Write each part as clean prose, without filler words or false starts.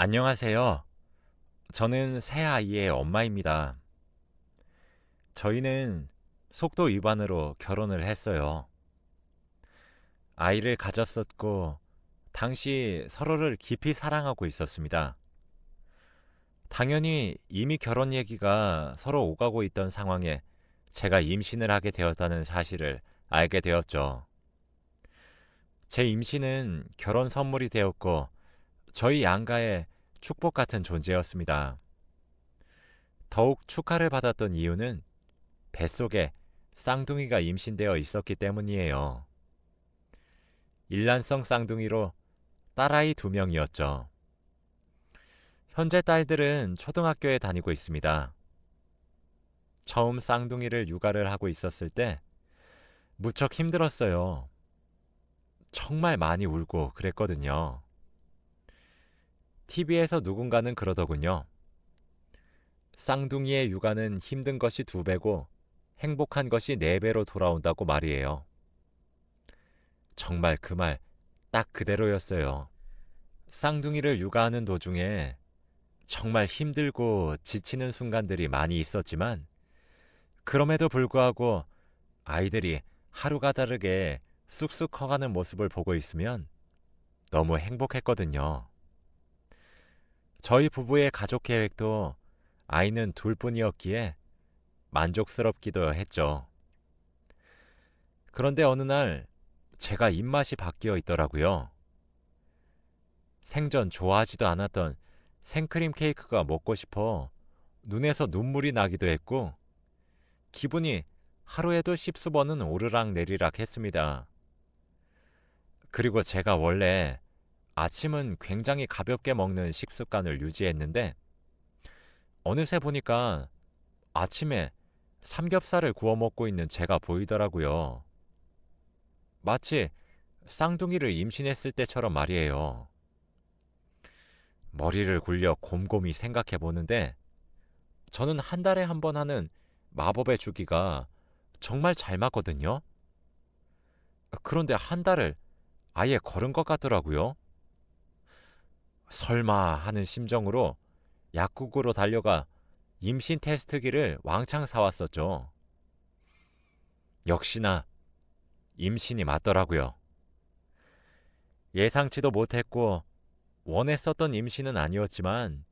안녕하세요. 저는 새 아이의 엄마입니다. 저희는 속도 위반으로 결혼을 했어요. 아이를 가졌었고, 당시 서로를 깊이 사랑하고 있었습니다. 당연히 이미 결혼 얘기가 서로 오가고 있던 상황에 제가 임신을 하게 되었다는 사실을 알게 되었죠. 제 임신은 결혼 선물이 되었고, 저희 양가의 축복 같은 존재였습니다. 더욱 축하를 받았던 이유는 뱃속에 쌍둥이가 임신되어 있었기 때문이에요. 일란성 쌍둥이로 딸아이 2명이었죠. 현재 딸들은 초등학교에 다니고 있습니다. 처음 쌍둥이를 육아를 하고 있었을 때 무척 힘들었어요. 정말 많이 울고 그랬거든요. TV에서 누군가는 그러더군요. 쌍둥이의 육아는 힘든 것이 2배고 행복한 것이 4배로 돌아온다고 말이에요. 정말 그 말 딱 그대로였어요. 쌍둥이를 육아하는 도중에 정말 힘들고 지치는 순간들이 많이 있었지만 그럼에도 불구하고 아이들이 하루가 다르게 쑥쑥 커가는 모습을 보고 있으면 너무 행복했거든요. 저희 부부의 가족 계획도 아이는 2뿐이었기에 만족스럽기도 했죠. 그런데 어느 날 제가 입맛이 바뀌어 있더라고요. 생전 좋아하지도 않았던 생크림 케이크가 먹고 싶어 눈에서 눈물이 나기도 했고 기분이 하루에도 10수번은 오르락내리락 했습니다. 그리고 제가 원래 아침은 굉장히 가볍게 먹는 식습관을 유지했는데 어느새 보니까 아침에 삼겹살을 구워 먹고 있는 제가 보이더라고요. 마치 쌍둥이를 임신했을 때처럼 말이에요. 머리를 굴려 곰곰이 생각해 보는데 저는 한 달에 한 번 하는 마법의 주기가 정말 잘 맞거든요. 그런데 한 달을 아예 걸은 것 같더라고요. 설마 하는 심정으로 약국으로 달려가 임신 테스트기를 왕창 사왔었죠. 역시나 임신이 맞더라고요. 예상치도 못했고 원했었던 임신은 아니었지만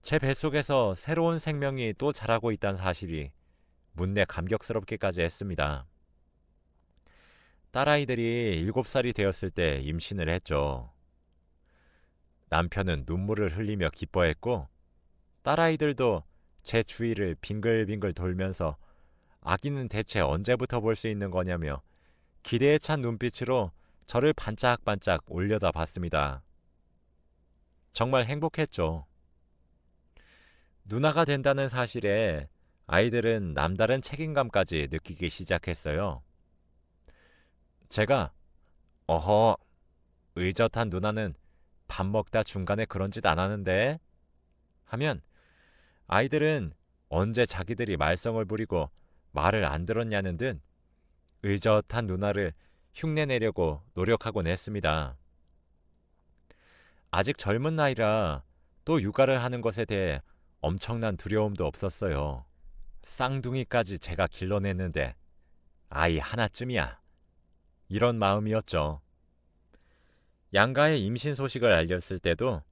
제 뱃속에서 새로운 생명이 또 자라고 있다는 사실이 문내 감격스럽기까지 했습니다. 딸아이들이 7살이 되었을 때 임신을 했죠. 남편은 눈물을 흘리며 기뻐했고 딸아이들도 제 주위를 빙글빙글 돌면서 아기는 대체 언제부터 볼 수 있는 거냐며 기대에 찬 눈빛으로 저를 반짝반짝 올려다 봤습니다. 정말 행복했죠. 누나가 된다는 사실에 아이들은 남다른 책임감까지 느끼기 시작했어요. 제가 어허, 의젓한 누나는 밥 먹다 중간에 그런 짓 안 하는데 하면 아이들은 언제 자기들이 말썽을 부리고 말을 안 들었냐는 듯 의젓한 누나를 흉내내려고 노력하곤 했습니다. 아직 젊은 나이라 또 육아를 하는 것에 대해 엄청난 두려움도 없었어요. 쌍둥이까지 제가 길러냈는데 아이 하나쯤이야. 이런 마음이었죠. 양가의 임신 소식을 알렸을 때도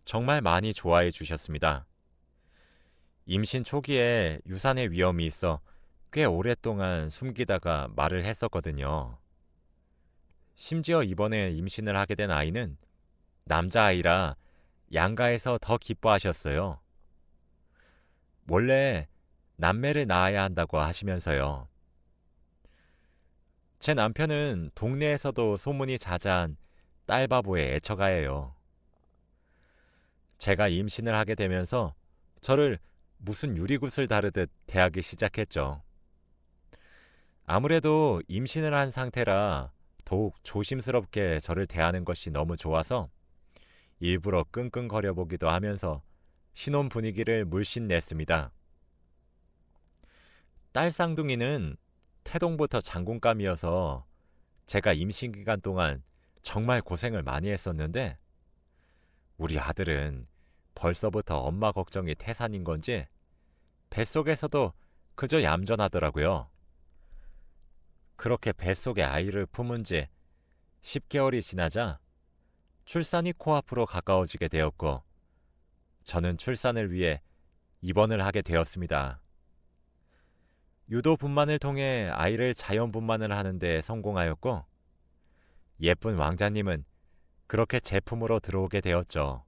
정말 많이 좋아해 주셨습니다. 임신 초기에 유산의 위험이 있어 꽤 오랫동안 숨기다가 말을 했었거든요. 심지어 이번에 임신을 하게 된 아이는 남자아이라 양가에서 더 기뻐하셨어요. 원래 남매를 낳아야 한다고 하시면서요. 제 남편은 동네에서도 소문이 자자한 딸바보의 애처가예요. 제가 임신을 하게 되면서 저를 무슨 유리굿을 다루듯 대하기 시작했죠. 아무래도 임신을 한 상태라 더욱 조심스럽게 저를 대하는 것이 너무 좋아서 일부러 끙끙거려 보기도 하면서 신혼 분위기를 물씬 냈습니다. 딸 쌍둥이는 태동부터 장군감이어서 제가 임신 기간 동안 정말 고생을 많이 했었는데 우리 아들은 벌써부터 엄마 걱정이 태산인 건지 뱃속에서도 그저 얌전하더라고요. 그렇게 뱃속에 아이를 품은 지 10개월이 지나자 출산이 코앞으로 가까워지게 되었고 저는 출산을 위해 입원을 하게 되었습니다. 유도분만을 통해 아이를 자연분만을 하는 데 성공하였고 예쁜 왕자님은 그렇게 제품으로 들어오게 되었죠.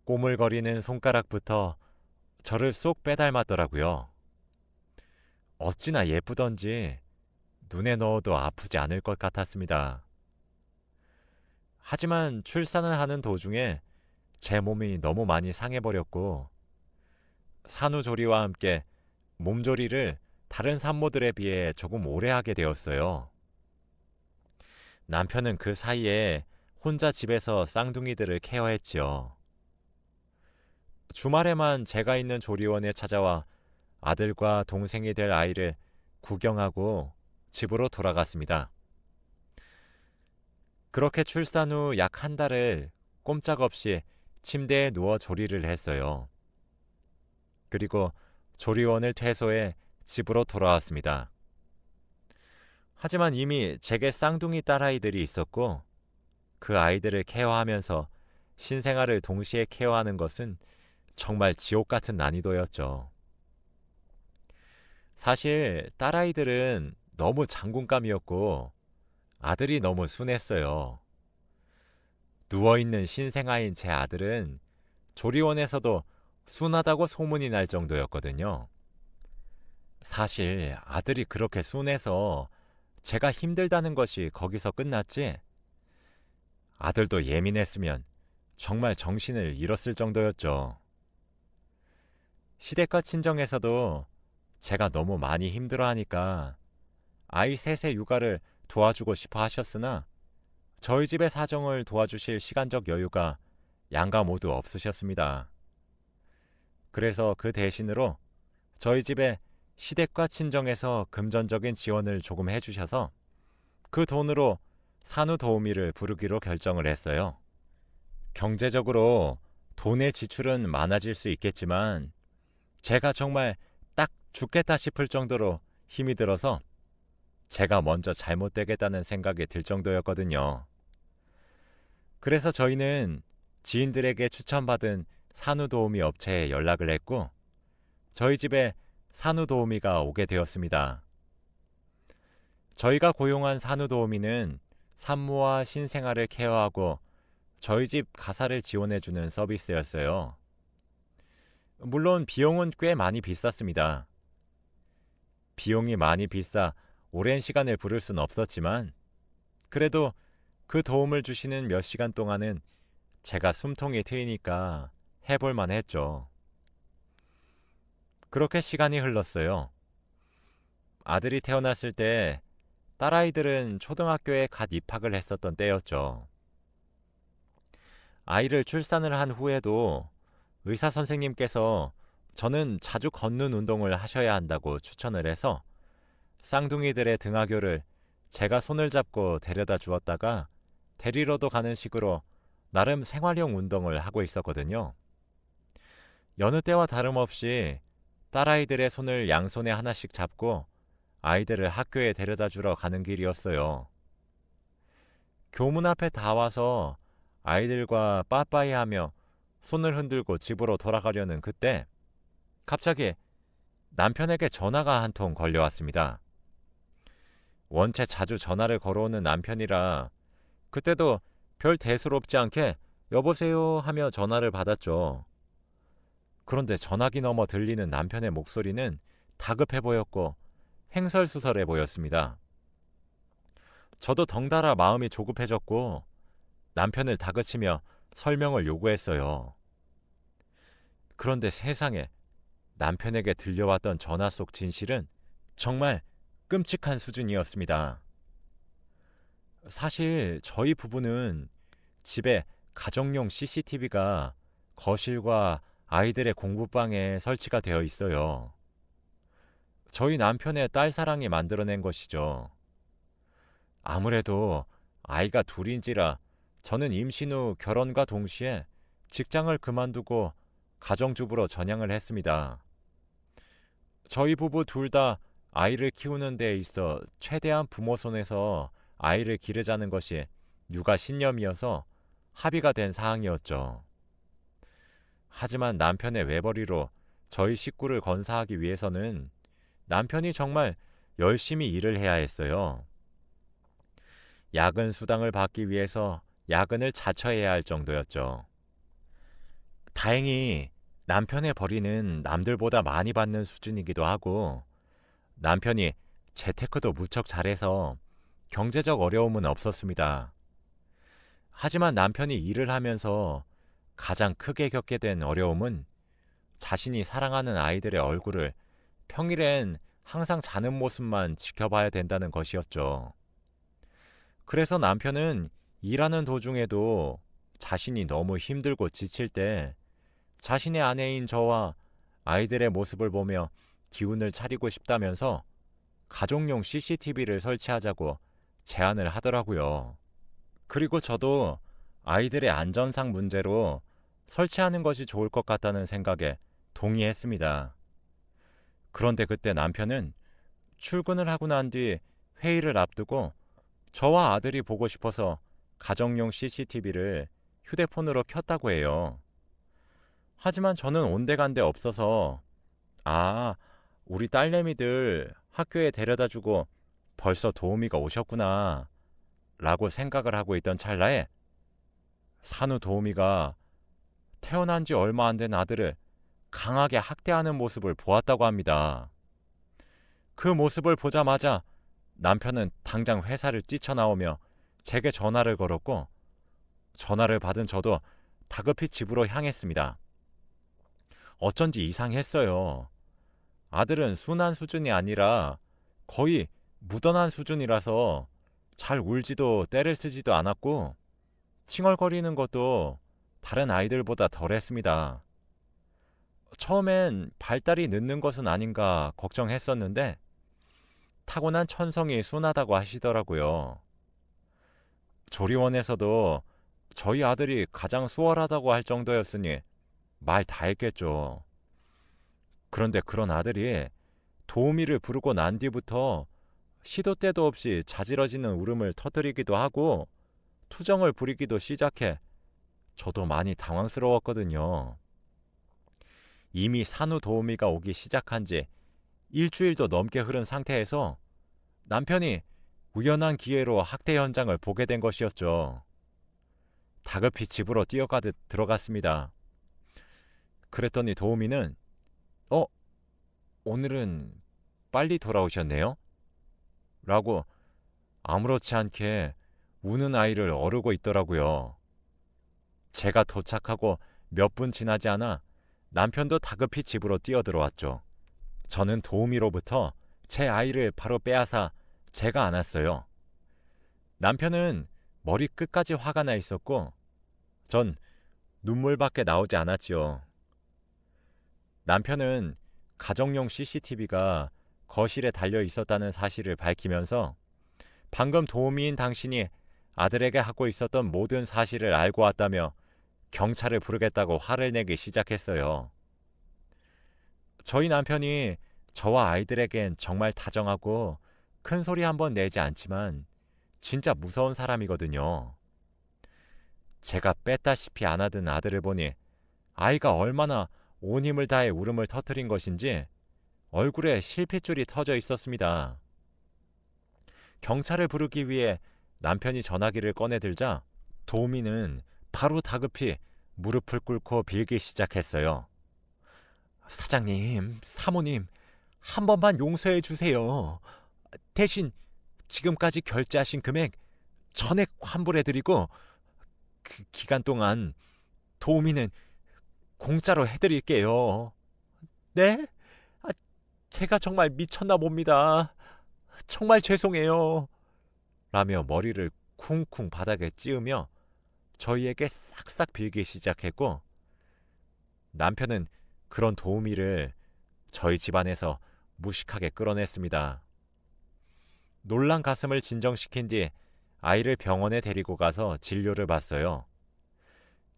꼬물거리는 손가락부터 저를 쏙 빼닮았더라고요. 어찌나 예쁘던지 눈에 넣어도 아프지 않을 것 같았습니다. 하지만 출산을 하는 도중에 제 몸이 너무 많이 상해버렸고 산후조리와 함께 몸조리를 다른 산모들에 비해 조금 오래 하게 되었어요. 남편은 그 사이에 혼자 집에서 쌍둥이들을 케어했지요. 주말에만 제가 있는 조리원에 찾아와 아들과 동생이 될 아이를 구경하고 집으로 돌아갔습니다. 그렇게 출산 후 약 한 달을 꼼짝없이 침대에 누워 조리를 했어요. 그리고 조리원을 퇴소해 집으로 돌아왔습니다. 하지만 이미 제게 쌍둥이 딸아이들이 있었고 그 아이들을 케어하면서 신생아를 동시에 케어하는 것은 정말 지옥 같은 난이도였죠. 사실 딸아이들은 너무 장군감이었고 아들이 너무 순했어요. 누워있는 신생아인 제 아들은 조리원에서도 순하다고 소문이 날 정도였거든요. 사실 아들이 그렇게 순해서 제가 힘들다는 것이 거기서 끝났지, 아들도 예민했으면 정말 정신을 잃었을 정도였죠. 시댁과 친정에서도 제가 너무 많이 힘들어하니까 아이 셋의 육아를 도와주고 싶어 하셨으나 저희 집의 사정을 도와주실 시간적 여유가 양가 모두 없으셨습니다. 그래서 그 대신으로 저희 집에 시댁과 친정에서 금전적인 지원을 조금 해주셔서 그 돈으로 산후도우미를 부르기로 결정을 했어요. 경제적으로 돈의 지출은 많아질 수 있겠지만 제가 정말 딱 죽겠다 싶을 정도로 힘이 들어서 제가 먼저 잘못되겠다는 생각이 들 정도였거든요. 그래서 저희는 지인들에게 추천받은 산후도우미 업체에 연락을 했고 저희 집에 산후도우미가 오게 되었습니다. 저희가 고용한 산후도우미는 산모와 신생아를 케어하고 저희 집 가사를 지원해주는 서비스였어요. 물론 비용은 꽤 많이 비쌌습니다. 비용이 많이 비싸 오랜 시간을 부를 순 없었지만 그래도 그 도움을 주시는 몇 시간 동안은 제가 숨통이 트이니까 해볼만 했죠. 그렇게 시간이 흘렀어요. 아들이 태어났을 때 딸아이들은 초등학교에 갓 입학을 했었던 때였죠. 아이를 출산을 한 후에도 의사 선생님께서 저는 자주 걷는 운동을 하셔야 한다고 추천을 해서 쌍둥이들의 등하교를 제가 손을 잡고 데려다 주었다가 데리러도 가는 식으로 나름 생활용 운동을 하고 있었거든요. 여느 때와 다름없이 딸아이들의 손을 양손에 하나씩 잡고 아이들을 학교에 데려다 주러 가는 길이었어요. 교문 앞에 다 와서 아이들과 빠빠이 하며 손을 흔들고 집으로 돌아가려는 그때 갑자기 남편에게 전화가 한 통 걸려왔습니다. 원체 자주 전화를 걸어오는 남편이라 그때도 별 대수롭지 않게 여보세요 하며 전화를 받았죠. 그런데 전화기 너머 들리는 남편의 목소리는 다급해 보였고 횡설수설해 보였습니다. 저도 덩달아 마음이 조급해졌고 남편을 다그치며 설명을 요구했어요. 그런데 세상에 남편에게 들려왔던 전화 속 진실은 정말 끔찍한 수준이었습니다. 사실 저희 부부는 집에 가정용 CCTV가 거실과 아이들의 공부방에 설치가 되어 있어요. 저희 남편의 딸사랑이 만들어낸 것이죠. 아무래도 아이가 둘인지라 저는 임신 후 결혼과 동시에 직장을 그만두고 가정주부로 전향을 했습니다. 저희 부부 둘 다 아이를 키우는 데 있어 최대한 부모 손에서 아이를 기르자는 것이 육아 신념이어서 합의가 된 사항이었죠. 하지만 남편의 외벌이로 저희 식구를 건사하기 위해서는 남편이 정말 열심히 일을 해야 했어요. 야근 수당을 받기 위해서 야근을 자처해야 할 정도였죠. 다행히 남편의 벌이는 남들보다 많이 받는 수준이기도 하고 남편이 재테크도 무척 잘해서 경제적 어려움은 없었습니다. 하지만 남편이 일을 하면서 가장 크게 겪게 된 어려움은 자신이 사랑하는 아이들의 얼굴을 평일엔 항상 자는 모습만 지켜봐야 된다는 것이었죠. 그래서 남편은 일하는 도중에도 자신이 너무 힘들고 지칠 때 자신의 아내인 저와 아이들의 모습을 보며 기운을 차리고 싶다면서 가족용 CCTV를 설치하자고 제안을 하더라고요. 그리고 저도 아이들의 안전상 문제로 설치하는 것이 좋을 것 같다는 생각에 동의했습니다. 그런데 그때 남편은 출근을 하고 난 뒤 회의를 앞두고 저와 아들이 보고 싶어서 가정용 CCTV를 휴대폰으로 켰다고 해요. 하지만 저는 온데간데 없어서 우리 딸내미들 학교에 데려다 주고 벌써 도우미가 오셨구나 라고 생각을 하고 있던 찰나에 산후 도우미가 태어난 지 얼마 안 된 아들을 강하게 학대하는 모습을 보았다고 합니다. 그 모습을 보자마자 남편은 당장 회사를 뛰쳐나오며 제게 전화를 걸었고 전화를 받은 저도 다급히 집으로 향했습니다. 어쩐지 이상했어요. 아들은 순한 수준이 아니라 거의 묻어난 수준이라서 잘 울지도 떼를 쓰지도 않았고 칭얼거리는 것도 다른 아이들보다 덜했습니다. 처음엔 발달이 늦는 것은 아닌가 걱정했었는데 타고난 천성이 순하다고 하시더라고요. 조리원에서도 저희 아들이 가장 수월하다고 할 정도였으니 말 다 했겠죠. 그런데 그런 아들이 도우미를 부르고 난 뒤부터 시도 때도 없이 자지러지는 울음을 터뜨리기도 하고 투정을 부리기도 시작해 저도 많이 당황스러웠거든요. 이미 산후 도우미가 오기 시작한 지 일주일도 넘게 흐른 상태에서 남편이 우연한 기회로 학대 현장을 보게 된 것이었죠. 다급히 집으로 뛰어가듯 들어갔습니다. 그랬더니 도우미는 오늘은 빨리 돌아오셨네요? 라고 아무렇지 않게 우는 아이를 어르고 있더라고요. 제가 도착하고 몇 분 지나지 않아 남편도 다급히 집으로 뛰어들어왔죠. 저는 도우미로부터 제 아이를 바로 빼앗아 제가 안았어요. 남편은 머리 끝까지 화가 나 있었고 전 눈물밖에 나오지 않았지요. 남편은 가정용 CCTV가 거실에 달려 있었다는 사실을 밝히면서 방금 도우미인 당신이 아들에게 하고 있었던 모든 사실을 알고 왔다며 경찰을 부르겠다고 화를 내기 시작했어요. 저희 남편이 저와 아이들에겐 정말 다정하고 큰 소리 한번 내지 않지만 진짜 무서운 사람이거든요. 제가 뺐다시피 안아든 아들을 보니 아이가 얼마나 온 힘을 다해 울음을 터뜨린 것인지 얼굴에 실핏줄이 터져 있었습니다. 경찰을 부르기 위해 남편이 전화기를 꺼내들자 도우미는 바로 다급히 무릎을 꿇고 빌기 시작했어요. 사장님, 사모님, 한 번만 용서해 주세요. 대신 지금까지 결제하신 금액 전액 환불해드리고 그 기간 동안 도우미는 공짜로 해드릴게요. 네? 제가 정말 미쳤나 봅니다. 정말 죄송해요. 라며 머리를 쿵쿵 바닥에 찌으며 저희에게 싹싹 빌기 시작했고 남편은 그런 도우미를 저희 집안에서 무식하게 끌어냈습니다. 놀란 가슴을 진정시킨 뒤 아이를 병원에 데리고 가서 진료를 받았어요.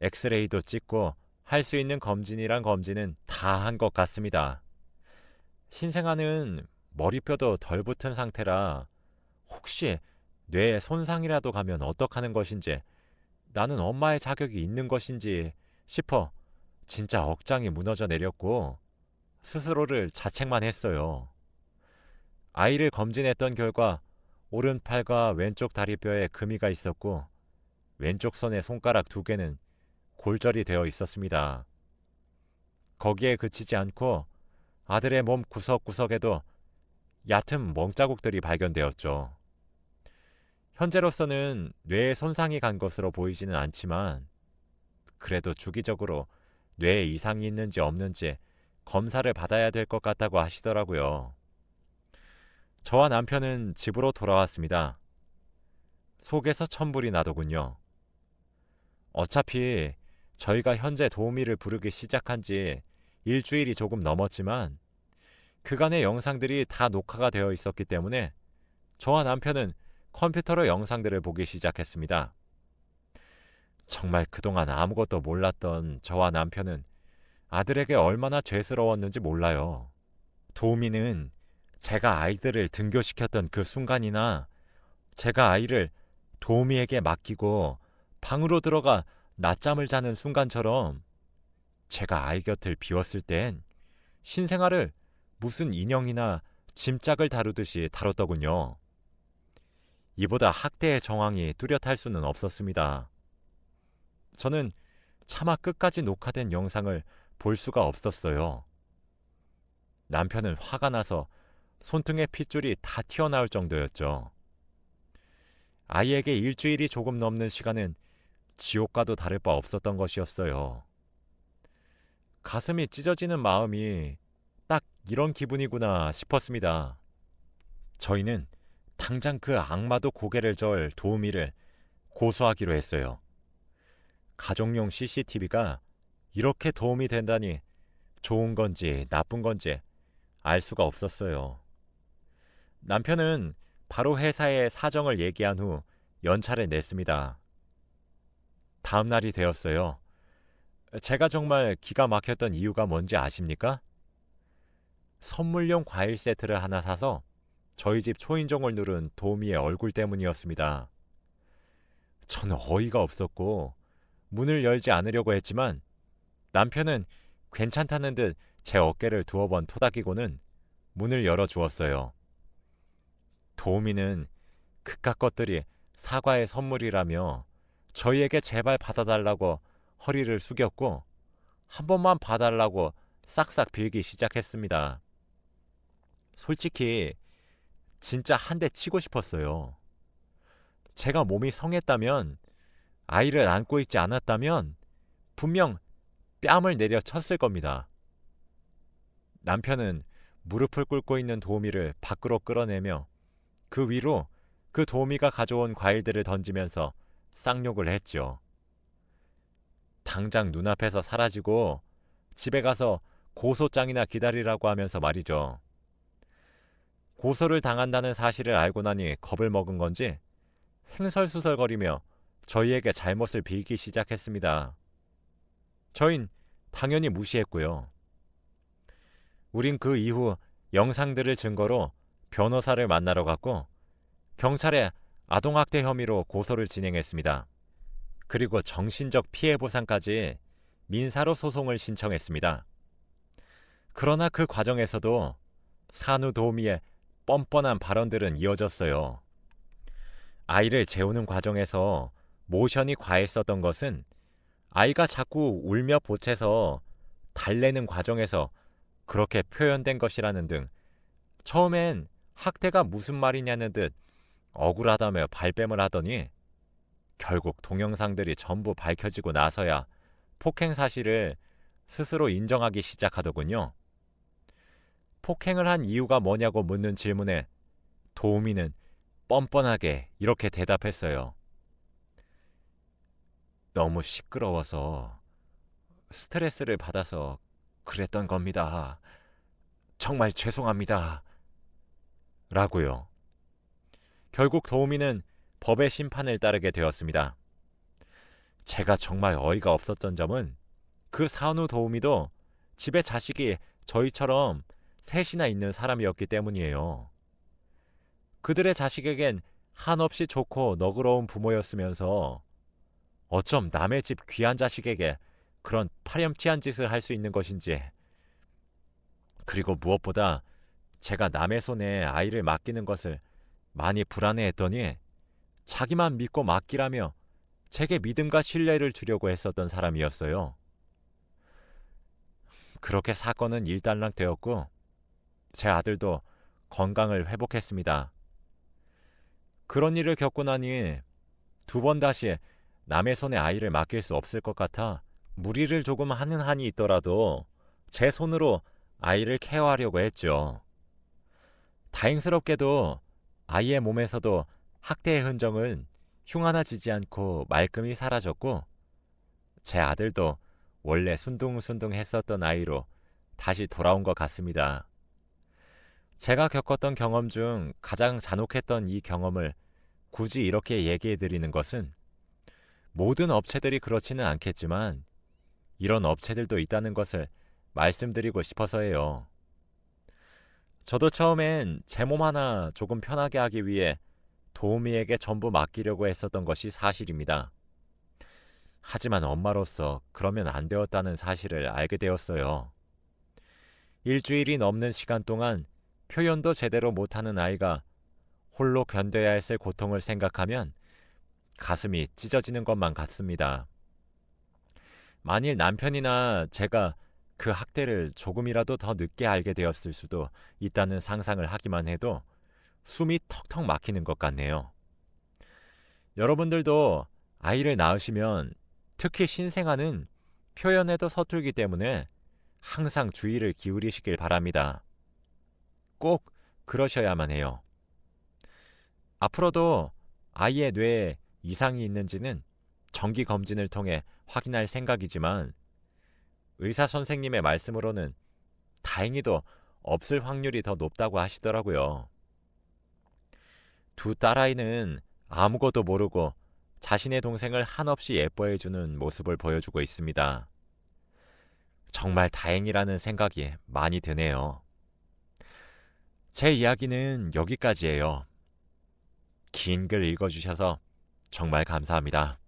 엑스레이도 찍고 할 수 있는 검진이란 검진은 다 한 것 같습니다. 신생아는 머리뼈도 덜 붙은 상태라 혹시 뇌에 손상이라도 가면 어떡하는 것인지, 나는 엄마의 자격이 있는 것인지 싶어 진짜 억장이 무너져 내렸고 스스로를 자책만 했어요. 아이를 검진했던 결과 오른팔과 왼쪽 다리뼈에 금이가 있었고 왼쪽 손의 손가락 2개는 골절이 되어 있었습니다. 거기에 그치지 않고 아들의 몸 구석구석에도 얕은 멍자국들이 발견되었죠. 현재로서는 뇌에 손상이 간 것으로 보이지는 않지만 그래도 주기적으로 뇌에 이상이 있는지 없는지 검사를 받아야 될 것 같다고 하시더라고요. 저와 남편은 집으로 돌아왔습니다. 속에서 천불이 나더군요. 어차피 저희가 현재 도우미를 부르기 시작한 지 일주일이 조금 넘었지만 그간의 영상들이 다 녹화가 되어 있었기 때문에 저와 남편은 컴퓨터로 영상들을 보기 시작했습니다. 정말 그동안 아무것도 몰랐던 저와 남편은 아들에게 얼마나 죄스러웠는지 몰라요. 도우미는 제가 아이들을 등교시켰던 그 순간이나 제가 아이를 도우미에게 맡기고 방으로 들어가 낮잠을 자는 순간처럼 제가 아이 곁을 비웠을 땐 신생아를 무슨 인형이나 짐짝을 다루듯이 다뤘더군요. 이보다 학대의 정황이 뚜렷할 수는 없었습니다. 저는 차마 끝까지 녹화된 영상을 볼 수가 없었어요. 남편은 화가 나서 손등에 핏줄이 다 튀어나올 정도였죠. 아이에게 일주일이 조금 넘는 시간은 지옥과도 다를 바 없었던 것이었어요. 가슴이 찢어지는 마음이 딱 이런 기분이구나 싶었습니다. 저희는 당장 그 악마도 고개를 저을 도우미를 고소하기로 했어요. 가정용 CCTV가 이렇게 도움이 된다니 좋은 건지 나쁜 건지 알 수가 없었어요. 남편은 바로 회사에 사정을 얘기한 후 연차를 냈습니다. 다음 날이 되었어요. 제가 정말 기가 막혔던 이유가 뭔지 아십니까? 선물용 과일 세트를 하나 사서 저희 집 초인종을 누른 도우미의 얼굴 때문이었습니다. 저는 어이가 없었고 문을 열지 않으려고 했지만 남편은 괜찮다는 듯 제 어깨를 2번 토닥이고는 문을 열어주었어요. 도우미는 그깟 것들이 사과의 선물이라며 저희에게 제발 받아달라고 허리를 숙였고 한 번만 봐달라고 싹싹 빌기 시작했습니다. 솔직히 진짜 한 대 치고 싶었어요. 제가 몸이 성했다면, 아이를 안고 있지 않았다면 분명 뺨을 내려 쳤을 겁니다. 남편은 무릎을 꿇고 있는 도우미를 밖으로 끌어내며 그 위로 그 도우미가 가져온 과일들을 던지면서 쌍욕을 했죠. 당장 눈앞에서 사라지고 집에 가서 고소장이나 기다리라고 하면서 말이죠. 고소를 당한다는 사실을 알고 나니 겁을 먹은 건지 횡설수설거리며 저희에게 잘못을 빌기 시작했습니다. 저흰 당연히 무시했고요. 우린 그 이후 영상들을 증거로 변호사를 만나러 갔고 경찰에 아동학대 혐의로 고소를 진행했습니다. 그리고 정신적 피해 보상까지 민사로 소송을 신청했습니다. 그러나 그 과정에서도 산후 도우미의 뻔뻔한 발언들은 이어졌어요. 아이를 재우는 과정에서 모션이 과했었던 것은 아이가 자꾸 울며 보채서 달래는 과정에서 그렇게 표현된 것이라는 등 처음엔 학대가 무슨 말이냐는 듯 억울하다며 발뺌을 하더니 결국 동영상들이 전부 밝혀지고 나서야 폭행 사실을 스스로 인정하기 시작하더군요. 폭행을 한 이유가 뭐냐고 묻는 질문에 도우미는 뻔뻔하게 이렇게 대답했어요. 너무 시끄러워서 스트레스를 받아서 그랬던 겁니다. 정말 죄송합니다. 라고요. 결국 도우미는 법의 심판을 따르게 되었습니다. 제가 정말 어이가 없었던 점은 그 산후도우미도 집에 자식이 저희처럼 셋이나 있는 사람이었기 때문이에요. 그들의 자식에겐 한없이 좋고 너그러운 부모였으면서 어쩜 남의 집 귀한 자식에게 그런 파렴치한 짓을 할 수 있는 것인지, 그리고 무엇보다 제가 남의 손에 아이를 맡기는 것을 많이 불안해했더니 자기만 믿고 맡기라며 제게 믿음과 신뢰를 주려고 했었던 사람이었어요. 그렇게 사건은 일단락되었고 제 아들도 건강을 회복했습니다. 그런 일을 겪고 나니 두 번 다시 남의 손에 아이를 맡길 수 없을 것 같아 무리를 조금 하는 한이 있더라도 제 손으로 아이를 케어하려고 했죠. 다행스럽게도 아이의 몸에서도 학대의 흔적은 흉하나지지 않고 말끔히 사라졌고 제 아들도 원래 순둥순둥했었던 아이로 다시 돌아온 것 같습니다. 제가 겪었던 경험 중 가장 잔혹했던 이 경험을 굳이 이렇게 얘기해 드리는 것은 모든 업체들이 그렇지는 않겠지만 이런 업체들도 있다는 것을 말씀드리고 싶어서예요. 저도 처음엔 제 몸 하나 조금 편하게 하기 위해 도우미에게 전부 맡기려고 했었던 것이 사실입니다. 하지만 엄마로서 그러면 안 되었다는 사실을 알게 되었어요. 일주일이 넘는 시간 동안 표현도 제대로 못하는 아이가 홀로 견뎌야 했을 고통을 생각하면 가슴이 찢어지는 것만 같습니다. 만일 남편이나 제가 그 학대를 조금이라도 더 늦게 알게 되었을 수도 있다는 상상을 하기만 해도 숨이 턱턱 막히는 것 같네요. 여러분들도 아이를 낳으시면 특히 신생아는 표현에도 서툴기 때문에 항상 주의를 기울이시길 바랍니다. 꼭 그러셔야만 해요. 앞으로도 아이의 뇌에 이상이 있는지는 정기 검진을 통해 확인할 생각이지만 의사 선생님의 말씀으로는 다행히도 없을 확률이 더 높다고 하시더라고요. 두 딸아이는 아무것도 모르고 자신의 동생을 한없이 예뻐해주는 모습을 보여주고 있습니다. 정말 다행이라는 생각이 많이 드네요. 제 이야기는 여기까지예요. 긴 글 읽어주셔서 정말 감사합니다.